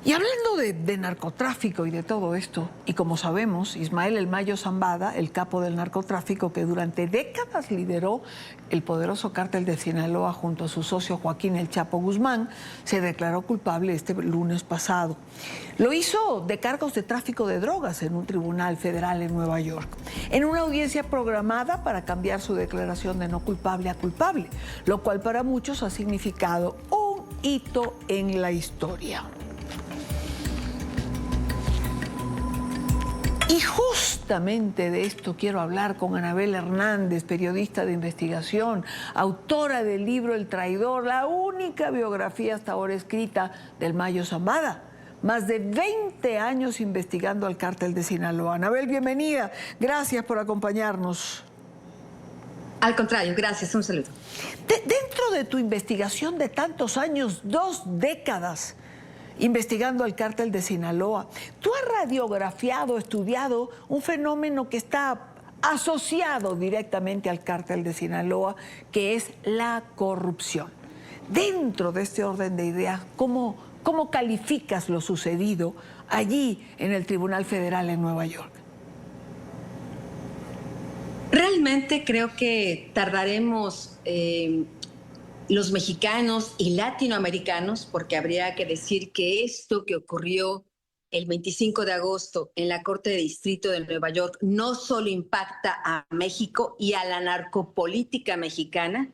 Y hablando de narcotráfico y de todo esto, y como sabemos, Ismael El Mayo Zambada, el capo del narcotráfico que durante décadas lideró el poderoso cártel de Sinaloa junto a su socio Joaquín El Chapo Guzmán, se declaró culpable este lunes pasado. Lo hizo de cargos de tráfico de drogas en un tribunal federal en Nueva York, en una audiencia programada para cambiar su declaración de no culpable a culpable, lo cual para muchos ha significado un hito en la historia. Y justamente de esto quiero hablar con Anabel Hernández, periodista de investigación, autora del libro El Traidor, la única biografía hasta ahora escrita del Mayo Zambada. Más de 20 años investigando al cártel de Sinaloa. Anabel, bienvenida. Gracias por acompañarnos. Al contrario, gracias. Un saludo. Dentro de tu investigación de tantos años, 2 décadas, investigando al cártel de Sinaloa, tú has radiografiado, estudiado un fenómeno que está asociado directamente al cártel de Sinaloa, que es la corrupción. Dentro de este orden de ideas, ¿cómo calificas lo sucedido allí en el Tribunal Federal en Nueva York? Realmente creo que tardaremos los mexicanos y latinoamericanos, porque habría que decir que esto que ocurrió el 25 de agosto en la Corte de Distrito de Nueva York no solo impacta a México y a la narcopolítica mexicana,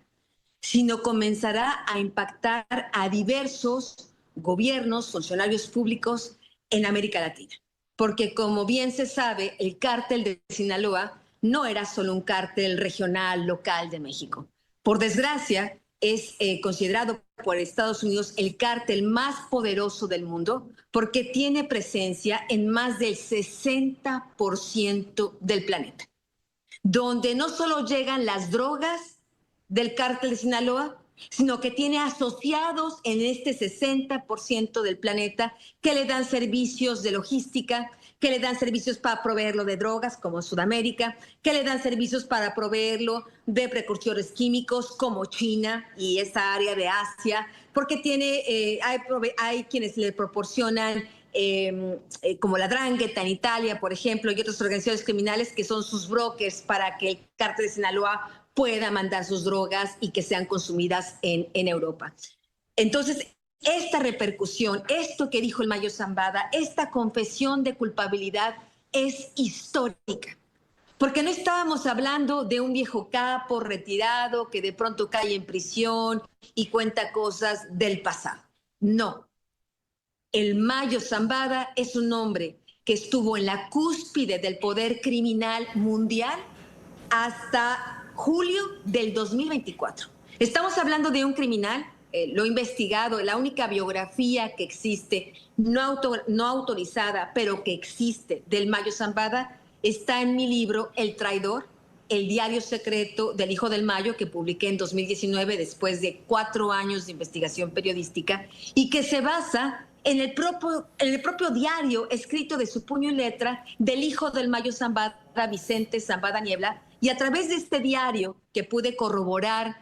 sino comenzará a impactar a diversos gobiernos, funcionarios públicos en América Latina. Porque como bien se sabe, el cártel de Sinaloa no era solo un cártel regional, local de México. Por desgracia, es considerado por Estados Unidos el cártel más poderoso del mundo porque tiene presencia en más del 60% del planeta, donde no solo llegan las drogas del cártel de Sinaloa, sino que tiene asociados en este 60% del planeta que le dan servicios de logística, que le dan servicios para proveerlo de drogas, como Sudamérica, que le dan servicios para proveerlo de precursores químicos, como China y esa área de Asia, porque hay quienes le proporcionan, como la 'Ndrangheta en Italia, por ejemplo, y otras organizaciones criminales que son sus brokers para que el cártel de Sinaloa pueda mandar sus drogas y que sean consumidas en Europa. Entonces, esta repercusión, esto que dijo el Mayo Zambada, esta confesión de culpabilidad es histórica. Porque no estábamos hablando de un viejo capo retirado que de pronto cae en prisión y cuenta cosas del pasado. No. El Mayo Zambada es un hombre que estuvo en la cúspide del poder criminal mundial hasta julio del 2024. Estamos hablando de un criminal, lo he investigado, la única biografía que existe, no autorizada, pero que existe, del Mayo Zambada, está en mi libro El Traidor, el diario secreto del hijo del Mayo, que publiqué en 2019 después de 4 años de investigación periodística y que se basa en el propio diario escrito de su puño y letra del hijo del Mayo Zambada, Vicente Zambada Niebla, y a través de este diario que pude corroborar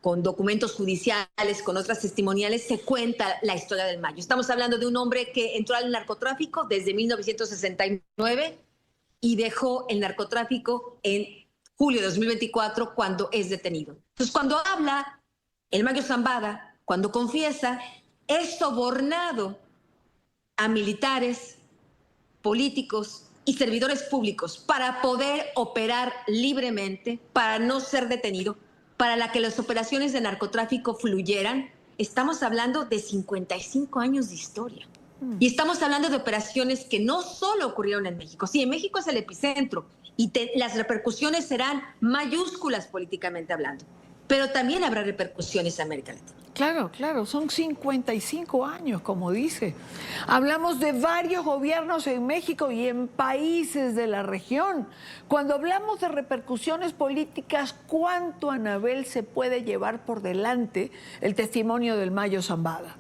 con documentos judiciales, con otras testimoniales, se cuenta la historia del Mayo. Estamos hablando de un hombre que entró al narcotráfico desde 1969 y dejó el narcotráfico en julio de 2024 cuando es detenido. Entonces, cuando habla el Mayo Zambada, cuando confiesa, es sobornado a militares, políticos y servidores públicos para poder operar libremente, para no ser detenido, para que las operaciones de narcotráfico fluyeran. Estamos hablando de 55 años de historia. Y estamos hablando de operaciones que no solo ocurrieron en México. Sí, en México es el epicentro y las repercusiones serán mayúsculas políticamente hablando, pero también habrá repercusiones en América Latina. Claro, claro, son 55 años, como dice. Hablamos de varios gobiernos en México y en países de la región. Cuando hablamos de repercusiones políticas, ¿cuánto, Anabel, se puede llevar por delante el testimonio del Mayo Zambada?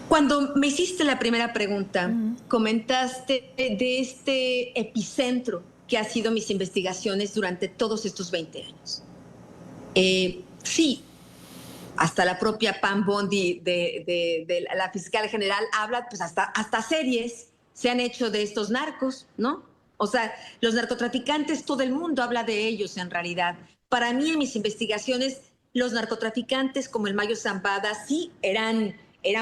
Cuando me hiciste la primera pregunta, comentaste de este epicentro que han sido mis investigaciones durante todos estos 20 años. Sí, hasta la propia Pam Bondi de la fiscal general habla, pues hasta series se han hecho de estos narcos, ¿no? O sea, los narcotraficantes, todo el mundo habla de ellos en realidad. Para mí, en mis investigaciones, los narcotraficantes como el Mayo Zambada sí eran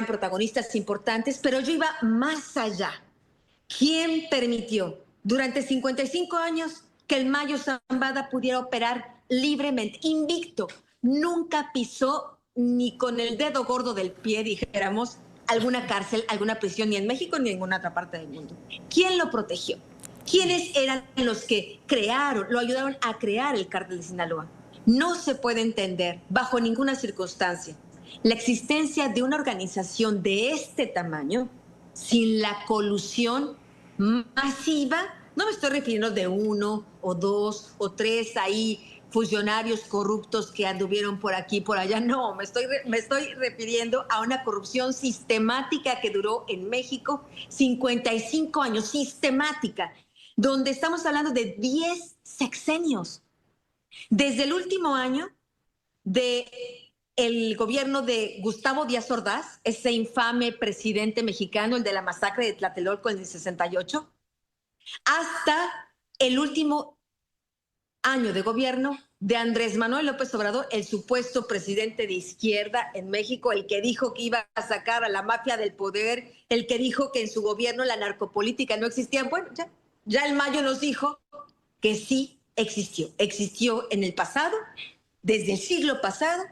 protagonistas importantes, pero yo iba más allá. ¿Quién permitió durante 55 años que el Mayo Zambada pudiera operar libremente, invicto? Nunca pisó ni con el dedo gordo del pie, dijéramos, alguna cárcel, alguna prisión, ni en México ni en ninguna otra parte del mundo. ¿Quién lo protegió? ¿Quiénes eran los que crearon, lo ayudaron a crear el cártel de Sinaloa? No se puede entender bajo ninguna circunstancia la existencia de una organización de este tamaño sin la colusión masiva. No me estoy refiriendo de uno o dos o tres ahí funcionarios corruptos que anduvieron por aquí, por allá. No, me estoy refiriendo a una corrupción sistemática que duró en México 55 años, sistemática, donde estamos hablando de 10 sexenios. Desde el último año del gobierno de Gustavo Díaz Ordaz, ese infame presidente mexicano, el de la masacre de Tlatelolco en el 68, hasta el último año de gobierno de Andrés Manuel López Obrador, el supuesto presidente de izquierda en México, el que dijo que iba a sacar a la mafia del poder, el que dijo que en su gobierno la narcopolítica no existía. Bueno, ya el Mayo nos dijo que sí existió en el pasado, desde el siglo pasado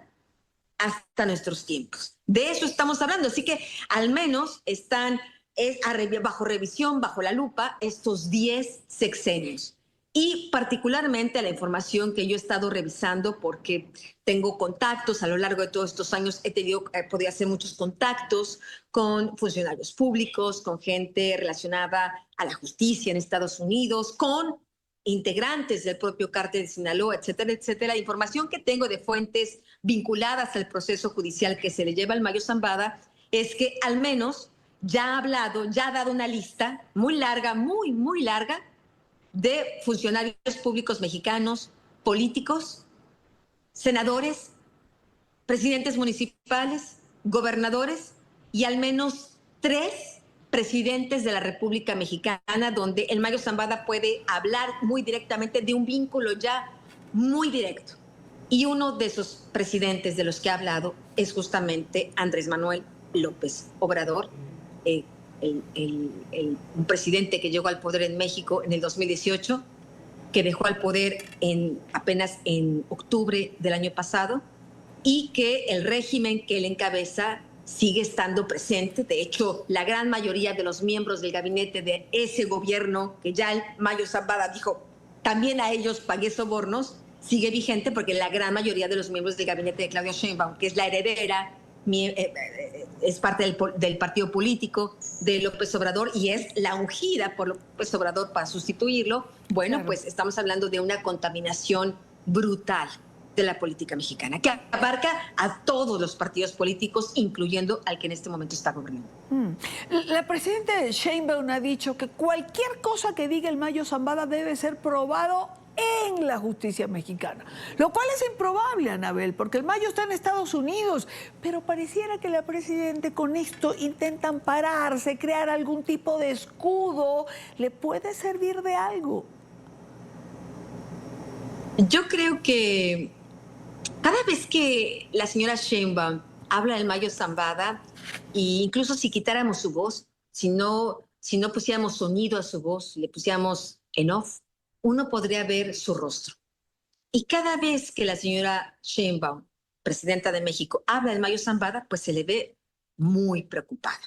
hasta nuestros tiempos. De eso estamos hablando, así que al menos están bajo revisión, bajo la lupa, estos 10 sexenios. Y particularmente la información que yo he estado revisando, porque tengo contactos a lo largo de todos estos años, podido hacer muchos contactos con funcionarios públicos, con gente relacionada a la justicia en Estados Unidos, con integrantes del propio cártel de Sinaloa, etcétera, etcétera. La información que tengo de fuentes vinculadas al proceso judicial que se le lleva al Mayo Zambada es que al menos ya ha hablado, ya ha dado una lista muy larga, muy larga, de funcionarios públicos mexicanos, políticos, senadores, presidentes municipales, gobernadores y al menos 3 presidentes de la República Mexicana, donde el Mayo Zambada puede hablar muy directamente de un vínculo ya muy directo. Y uno de esos presidentes de los que ha hablado es justamente Andrés Manuel López Obrador, un presidente que llegó al poder en México en el 2018, que dejó al poder apenas en octubre del año pasado, y que el régimen que él encabeza sigue estando presente. De hecho, la gran mayoría de los miembros del gabinete de ese gobierno, que ya el Mayo Zambada dijo, también a ellos pagué sobornos, sigue vigente porque la gran mayoría de los miembros del gabinete de Claudia Sheinbaum, que es la heredera, es parte del partido político de López Obrador y es la ungida por López Obrador para sustituirlo. Bueno, claro, pues estamos hablando de una contaminación brutal de la política mexicana, que abarca a todos los partidos políticos, incluyendo al que en este momento está gobernando. La presidenta Sheinbaum ha dicho que cualquier cosa que diga el Mayo Zambada debe ser probado en la justicia mexicana, lo cual es improbable, Anabel, porque el Mayo está en Estados Unidos, pero pareciera que la presidenta con esto intenta ampararse, crear algún tipo de escudo. ¿Le puede servir de algo? Yo creo que cada vez que la señora Sheinbaum habla del Mayo Zambada, e incluso si quitáramos su voz, si no pusiéramos sonido a su voz, le pusiéramos en off, uno podría ver su rostro. Y cada vez que la señora Sheinbaum, presidenta de México, habla del Mayo Zambada, pues se le ve muy preocupada.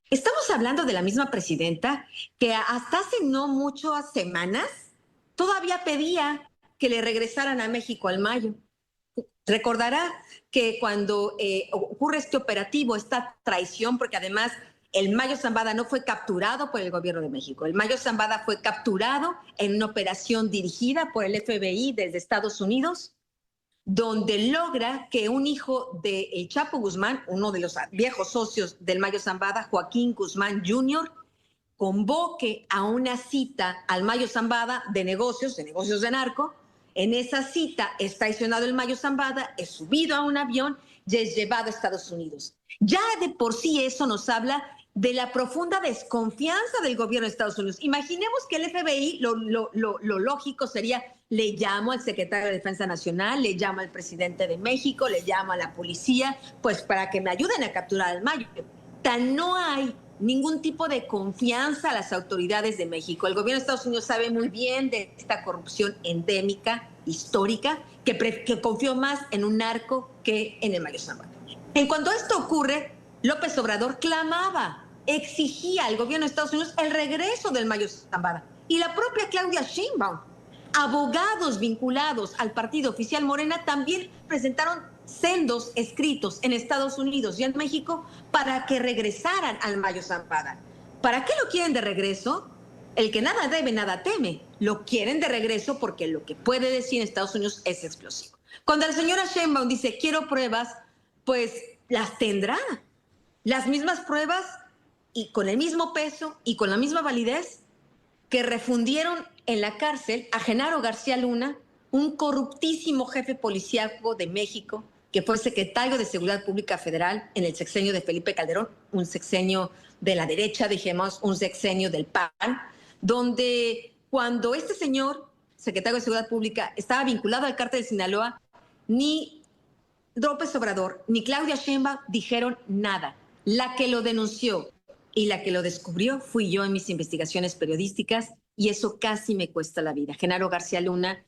Estamos hablando de la misma presidenta que hasta hace no muchas semanas todavía pedía que le regresaran a México al Mayo. Recordará que cuando ocurre este operativo, esta traición, porque además el Mayo Zambada no fue capturado por el gobierno de México. El Mayo Zambada fue capturado en una operación dirigida por el FBI desde Estados Unidos, donde logra que un hijo de El Chapo Guzmán, uno de los viejos socios del Mayo Zambada, Joaquín Guzmán Jr., convoque a una cita al Mayo Zambada de negocios de narco. En esa cita es traicionado el Mayo Zambada, es subido a un avión es llevado a Estados Unidos. Ya de por sí eso nos habla de la profunda desconfianza del gobierno de Estados Unidos. Imaginemos que el FBI, lo lógico sería, le llamo al secretario de Defensa Nacional, le llamo al presidente de México, le llamo a la policía, pues para que me ayuden a capturar al Mayo. Tan no hay ningún tipo de confianza a las autoridades de México. El gobierno de Estados Unidos sabe muy bien de esta corrupción endémica, histórica, que confió más en un narco que en el Mayo Zambada. En cuanto esto ocurre, López Obrador clamaba, exigía al gobierno de Estados Unidos el regreso del Mayo Zambada. Y la propia Claudia Sheinbaum, abogados vinculados al partido oficial Morena, también presentaron sendos escritos en Estados Unidos y en México para que regresaran al Mayo Zambada. ¿Para qué lo quieren de regreso? El que nada debe, nada teme. Lo quieren de regreso porque lo que puede decir en Estados Unidos es explosivo. Cuando la señora Sheinbaum dice quiero pruebas, pues las tendrá. Las mismas pruebas y con el mismo peso y con la misma validez que refundieron en la cárcel a Genaro García Luna, un corruptísimo jefe policíaco de México, que fue secretario de Seguridad Pública Federal en el sexenio de Felipe Calderón, un sexenio de la derecha, dijimos, un sexenio del PAN, donde cuando este señor, secretario de Seguridad Pública, estaba vinculado al cártel de Sinaloa, ni López Obrador ni Claudia Sheinbaum dijeron nada. La que lo denunció y la que lo descubrió fui yo en mis investigaciones periodísticas y eso casi me cuesta la vida. Genaro García Luna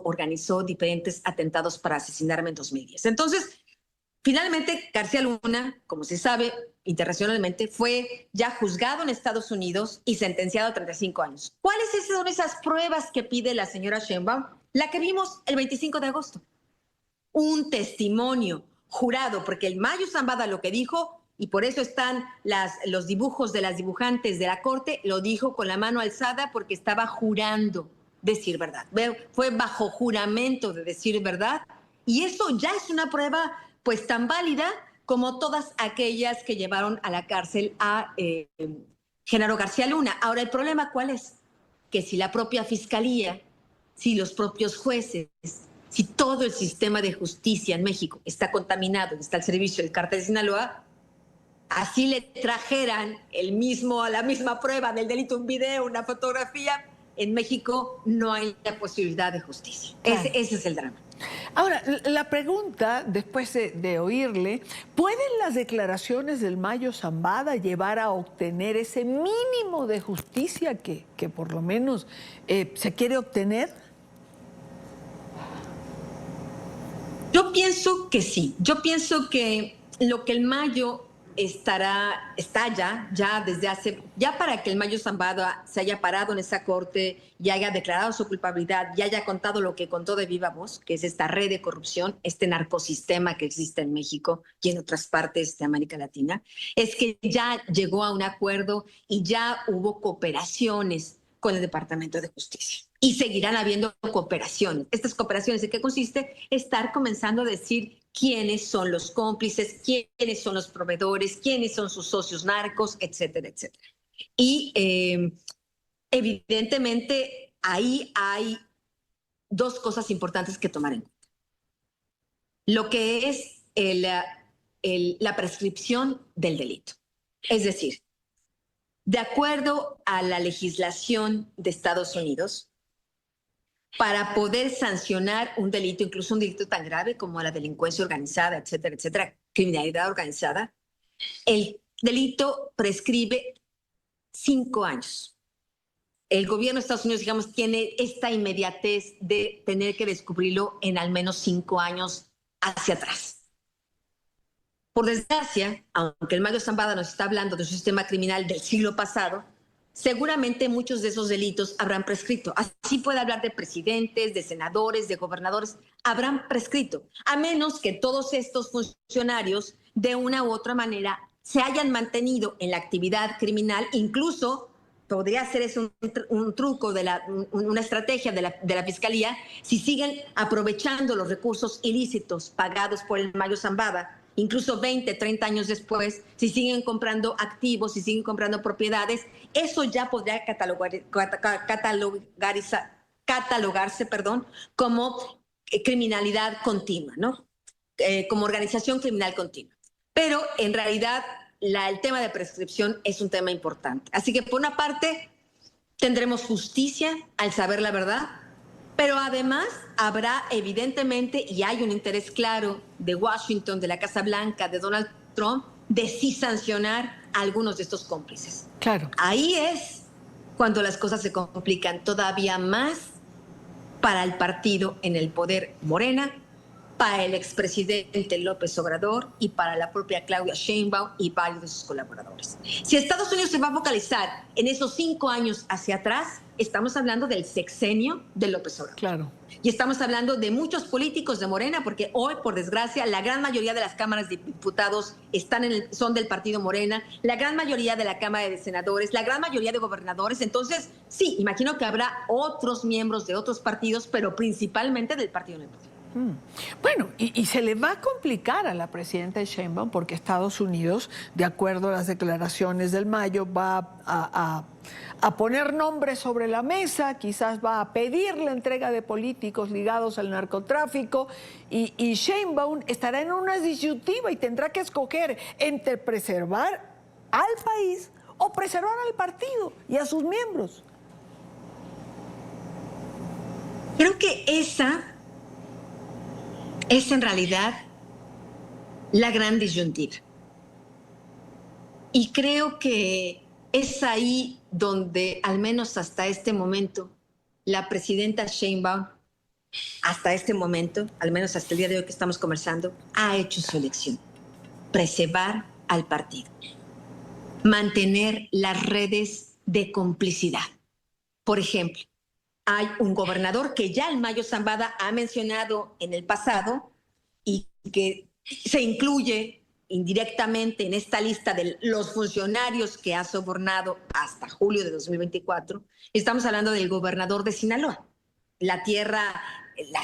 organizó diferentes atentados para asesinarme en 2010. Entonces, finalmente, García Luna, como se sabe internacionalmente, fue ya juzgado en Estados Unidos y sentenciado a 35 años. ¿Cuáles son esas pruebas que pide la señora Sheinbaum? La que vimos el 25 de agosto. Un testimonio jurado, porque el Mayo Zambada lo que dijo, y por eso están los dibujos de las dibujantes de la corte, lo dijo con la mano alzada porque estaba jurando decir verdad. Fue bajo juramento de decir verdad y eso ya es una prueba pues tan válida como todas aquellas que llevaron a la cárcel a Genaro García Luna. Ahora, ¿el problema cuál es? Que si la propia fiscalía, si los propios jueces, si todo el sistema de justicia en México está contaminado y está al servicio del cártel de Sinaloa, así le trajeran la misma prueba del delito, un video, una fotografía, en México no hay la posibilidad de justicia. Claro. Ese es el drama. Ahora, la pregunta, después de oírle, ¿pueden las declaraciones del Mayo Zambada llevar a obtener ese mínimo de justicia que por lo menos se quiere obtener? Yo pienso que sí. Yo pienso que lo que el Mayo está ya desde ya para que el Mayo Zambada se haya parado en esa corte y haya declarado su culpabilidad y haya contado lo que contó de viva voz, que es esta red de corrupción, este narcosistema que existe en México y en otras partes de América Latina, es que ya llegó a un acuerdo y ya hubo cooperaciones con el Departamento de Justicia. Y seguirán habiendo cooperaciones. Estas cooperaciones, ¿en qué consiste? Estar comenzando a decir quiénes son los cómplices, quiénes son los proveedores, quiénes son sus socios narcos, etcétera, etcétera. Y evidentemente ahí hay dos cosas importantes que tomar en cuenta. Lo que es la prescripción del delito. Es decir, de acuerdo a la legislación de Estados Unidos, para poder sancionar un delito, incluso un delito tan grave como la delincuencia organizada, etcétera, etcétera, criminalidad organizada, el delito prescribe 5 años. El gobierno de Estados Unidos, digamos, tiene esta inmediatez de tener que descubrirlo en al menos 5 años hacia atrás. Por desgracia, aunque el Mayo Zambada nos está hablando de un sistema criminal del siglo pasado, seguramente muchos de esos delitos habrán prescrito. Así puede hablar de presidentes, de senadores, de gobernadores, habrán prescrito, a menos que todos estos funcionarios de una u otra manera se hayan mantenido en la actividad criminal, incluso podría ser eso un truco, una estrategia de la Fiscalía, si siguen aprovechando los recursos ilícitos pagados por el Mayo Zambada, incluso 20, 30 años después, si siguen comprando activos, si siguen comprando propiedades, eso ya podría catalogarse como criminalidad continua, ¿no? como organización criminal continua. Pero en realidad el tema de prescripción es un tema importante. Así que por una parte tendremos justicia al saber la verdad, pero además habrá evidentemente, y hay un interés claro de Washington, de la Casa Blanca, de Donald Trump, de sí sancionar a algunos de estos cómplices. Claro. Ahí es cuando las cosas se complican todavía más para el partido en el poder Morena, para el expresidente López Obrador y para la propia Claudia Sheinbaum y varios de sus colaboradores. Si Estados Unidos se va a focalizar en esos 5 años hacia atrás, estamos hablando del sexenio de López Obrador. Claro. Y estamos hablando de muchos políticos de Morena, porque hoy, por desgracia, la gran mayoría de las cámaras de diputados son del partido Morena, la gran mayoría de la Cámara de Senadores, la gran mayoría de gobernadores. Entonces, sí, imagino que habrá otros miembros de otros partidos, pero principalmente del Partido Nuevo. Bueno, y se le va a complicar a la presidenta Sheinbaum porque Estados Unidos, de acuerdo a las declaraciones del mayo, va a poner nombres sobre la mesa, quizás va a pedir la entrega de políticos ligados al narcotráfico y Sheinbaum estará en una disyuntiva y tendrá que escoger entre preservar al país o preservar al partido y a sus miembros. Creo que esa es en realidad la gran disyuntiva. Y creo que es ahí donde, al menos hasta este momento, la presidenta Sheinbaum, hasta este momento, al menos hasta el día de hoy que estamos conversando, ha hecho su elección. Preservar al partido. Mantener las redes de complicidad. Por ejemplo, hay un gobernador que ya el Mayo Zambada ha mencionado en el pasado y que se incluye indirectamente en esta lista de los funcionarios que ha sobornado hasta julio de 2024. Estamos hablando del gobernador de Sinaloa, la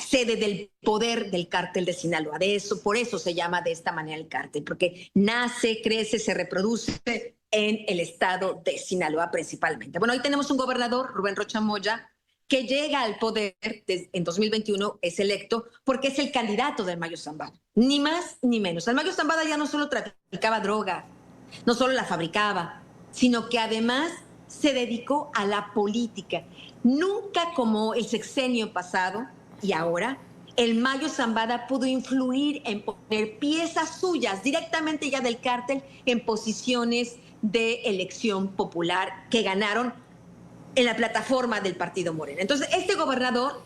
sede del poder del cártel de Sinaloa. Por eso se llama de esta manera el cártel, porque nace, crece, se reproduce en el estado de Sinaloa principalmente. Bueno, hoy tenemos un gobernador, Rubén Rocha Moya, que llega al poder en 2021, es electo porque es el candidato del Mayo Zambada. Ni más ni menos. El Mayo Zambada ya no solo traficaba droga, no solo la fabricaba, sino que además se dedicó a la política. Nunca como el sexenio pasado y ahora, el Mayo Zambada pudo influir en poner piezas suyas directamente ya del cártel en posiciones de elección popular que ganaron en la plataforma del partido Morena. Entonces, este gobernador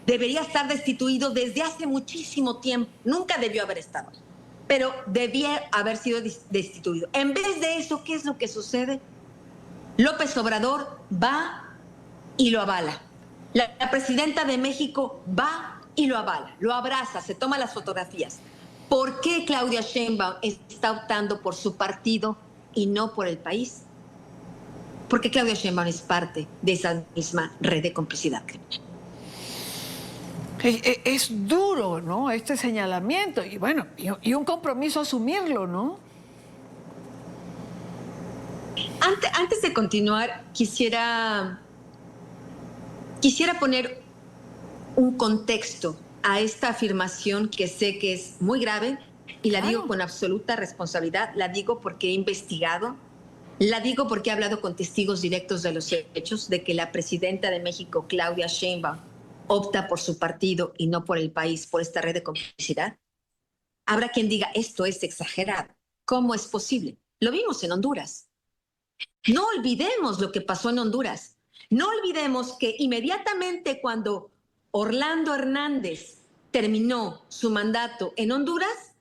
debería estar destituido desde hace muchísimo tiempo. Nunca debió haber estado, pero debía haber sido destituido. En vez de eso, ¿qué es lo que sucede? López Obrador va y lo avala. La presidenta de México va y lo avala, lo abraza, se toma las fotografías. ¿Por qué Claudia Sheinbaum está optando por su partido y no por el país? Porque Claudia Sheinbaum es parte de esa misma red de complicidad criminal. Es duro, ¿no? Este señalamiento y bueno, y un compromiso asumirlo, ¿no? Antes de continuar, quisiera poner un contexto a esta afirmación que sé que es muy grave y la digo con absoluta responsabilidad, la digo porque he investigado. La digo porque he hablado con testigos directos de los hechos de que la presidenta de México, Claudia Sheinbaum, opta por su partido y no por el país, por esta red de complicidad. Habrá quien diga, esto es exagerado. ¿Cómo es posible? Lo vimos en Honduras. No olvidemos lo que pasó en Honduras. No olvidemos que inmediatamente cuando Orlando Hernández terminó su mandato en Honduras,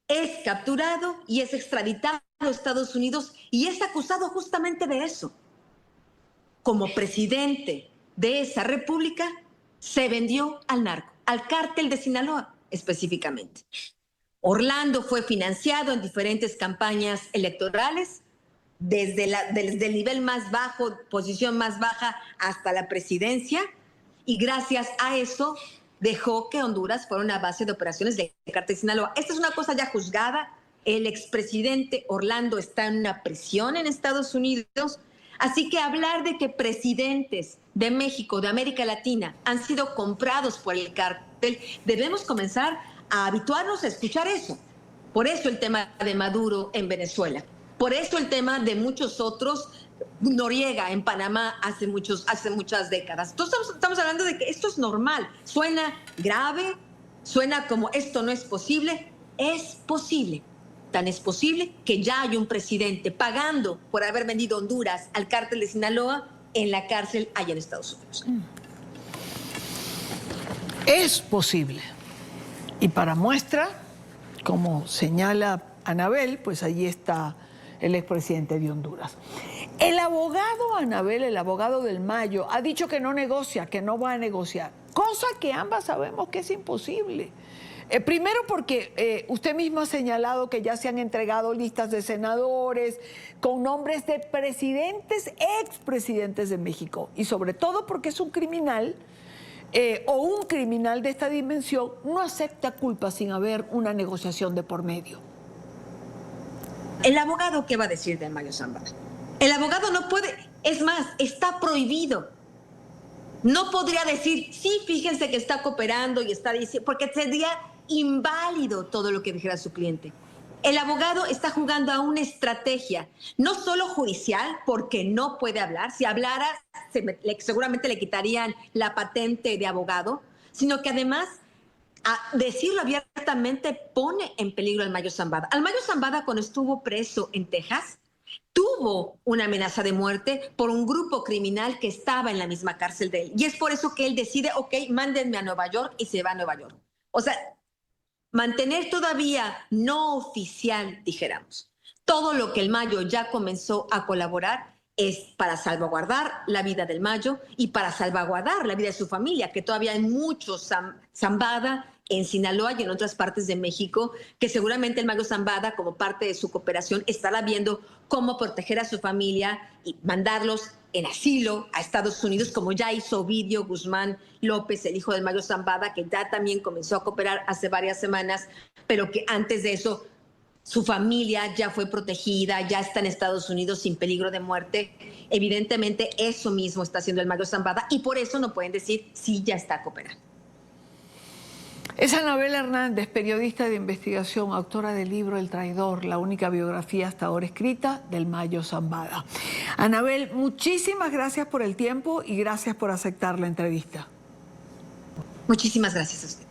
es capturado y es extraditado a Estados Unidos y es acusado justamente de eso. Como presidente de esa república, se vendió al narco, al cártel de Sinaloa específicamente. Orlando fue financiado en diferentes campañas electorales, desde el nivel más bajo, posición más baja, hasta la presidencia, y gracias a eso dejó que Honduras fuera una base de operaciones del cártel de Sinaloa. Esta es una cosa ya juzgada. El expresidente Orlando está en una prisión en Estados Unidos. Así que hablar de que presidentes de México, de América Latina, han sido comprados por el cártel, debemos comenzar a habituarnos a escuchar eso. Por eso el tema de Maduro en Venezuela. Por eso el tema de muchos otros, Noriega en Panamá hace muchas décadas. Entonces estamos hablando de que esto es normal. Suena grave, suena como esto no es posible. Es posible. Tan es posible que ya hay un presidente pagando por haber vendido Honduras al cártel de Sinaloa en la cárcel allá en Estados Unidos. Es posible. Y para muestra, como señala Anabel, pues allí está el expresidente de Honduras. El abogado Anabel, el abogado del Mayo, ha dicho que no negocia, que no va a negociar, cosa que ambas sabemos que es imposible. Primero porque usted mismo ha señalado que ya se han entregado listas de senadores con nombres de presidentes, expresidentes de México, y sobre todo porque es un criminal o un criminal de esta dimensión no acepta culpa sin haber una negociación de por medio. ¿El abogado qué va a decir de Mayo Zambada? El abogado no puede, es más, está prohibido. No podría decir, sí, fíjense que está cooperando y está diciendo, porque sería inválido todo lo que dijera su cliente. El abogado está jugando a una estrategia, no solo judicial, porque no puede hablar. Si hablara, seguramente le quitarían la patente de abogado, sino que además, a decirlo abiertamente, pone en peligro al Mayo Zambada. Al Mayo Zambada, cuando estuvo preso en Texas, tuvo una amenaza de muerte por un grupo criminal que estaba en la misma cárcel de él. Y es por eso que él decide, ok, mándenme a Nueva York, y se va a Nueva York. O sea, mantener todavía no oficial, dijéramos, todo lo que el Mayo ya comenzó a colaborar es para salvaguardar la vida del Mayo y para salvaguardar la vida de su familia, que todavía hay muchos Zambada en Sinaloa y en otras partes de México, que seguramente el Mayo Zambada, como parte de su cooperación, estará viendo cómo proteger a su familia y mandarlos en asilo a Estados Unidos, como ya hizo Ovidio Guzmán López, el hijo del Mayo Zambada, que ya también comenzó a cooperar hace varias semanas, pero que antes de eso su familia ya fue protegida, ya está en Estados Unidos sin peligro de muerte. Evidentemente eso mismo está haciendo el Mayo Zambada y por eso no pueden decir si ya está cooperando. Es Anabel Hernández, periodista de investigación, autora del libro El Traidor, la única biografía hasta ahora escrita del Mayo Zambada. Anabel, muchísimas gracias por el tiempo y gracias por aceptar la entrevista. Muchísimas gracias a usted.